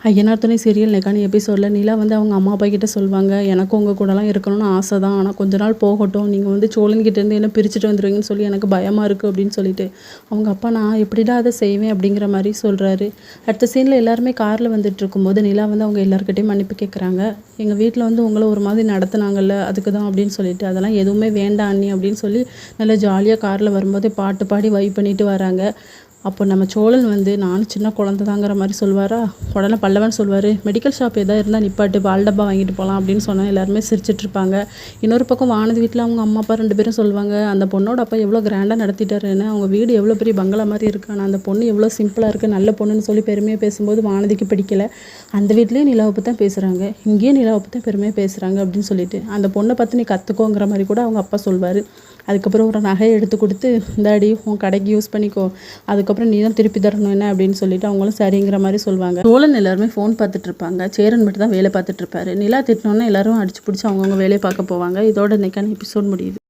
ஐயனார் துணை சீரியல் நெக்கானி எபிசோடில் நிலா வந்து அவங்க அம்மா அப்பா கிட்ட சொல்லுவாங்க, எனக்கும் உங்கள் கூடலாம் இருக்கணும்னு ஆசை தான். ஆனால் கொஞ்ச நாள் போகட்டும், நீங்கள் வந்து சோழன்கிட்டேருந்து என்ன பிரிச்சுட்டு வந்துடுவீங்கன்னு சொல்லி எனக்கு பயமாக இருக்குது அப்படின்னு சொல்லிட்டு அவங்க அப்பா நான் எப்படிடா அதை செய்வேன் அப்படிங்கிற மாதிரி சொல்கிறாரு. அடுத்த சீனில் எல்லாருமே காரில் வந்துட்டு இருக்கும்போது நிலா வந்து அவங்க எல்லாருக்கிட்டையும் மன்னிப்பு கேட்குறாங்க. எங்கள் வீட்டில் வந்து உங்களை ஒரு மாதிரி நடத்துனாங்கல்ல, அதுக்கு தான் அப்படின்னு சொல்லிட்டு அதெல்லாம் எதுவுமே வேண்டாம் அண்ணி அப்படின்னு சொல்லி நல்லா ஜாலியாக காரில் வரும்போதே பாட்டு பாடி வைப் பண்ணிட்டு வராங்க. அப்போ நம்ம சோழன் வந்து நானும் சின்ன குழந்தை தாங்கிற மாதிரி சொல்வாரா. உடனே பல்லவன் சொல்வார், மெடிக்கல் ஷாப் எதாவது இருந்தால் நிப்பாட்டு, பால் டப்பா வாங்கிட்டு போகலாம் அப்படின்னு சொன்னால் எல்லாருமே சிரிச்சிட்ருப்பாங்க. இன்னொரு பக்கம் வானதி வீட்டில் அவங்க அம்மா அப்பா 2 பேரும் சொல்லுவாங்க, அந்த பொண்ணோட அப்பா எவ்வளோ கிராண்டாக நடத்திட்டாருன்னு, அவங்க வீடு எவ்வளோ பெரிய பங்களா மாதிரி இருக்குது, ஆனால் அந்த பொண்ணு எவ்வளோ சிம்பிளாக இருக்குது, நல்ல பொண்ணுன்னு சொல்லி பெருமையாக பேசும்போது வானதிக்கு பிடிக்கல. அந்த வீட்லேயும் நிலாவை பற்றி தான் பேசுகிறாங்க, இங்கேயும் நிலாவை பற்றி பெருமையாக பேசுகிறாங்க அப்படின்னு சொல்லிட்டு அந்த பொண்ணை பார்த்து நீ கற்றுக்கோங்கிற மாதிரி கூட அவங்க அப்பா சொல்வார். அதுக்கப்புறம் ஒரு நகையை எடுத்து கொடுத்து, இந்தாடி உன் கடைக்கு யூஸ் பண்ணிக்கோ, அதுக்கப்புறம் நீ தான் திருப்பி தரணும் என்ன அப்படின்னு சொல்லிட்டு அவங்களும் சரிங்கிற மாதிரி சொல்லுவாங்க. சோழன் எல்லாருமே ஃபோன் பார்த்துட்டு இருப்பாங்க, சேரன் மட்டும் தான் வேலை பார்த்துட்டு இருப்பாரு. நிலா திட்டினோன்னா எல்லாரும் அடிச்சு பிடிச்சி அவங்கவுங்க வேலையை பார்க்க போவாங்க. இதோட இன்னைக்கான எபிசோட் முடியுது.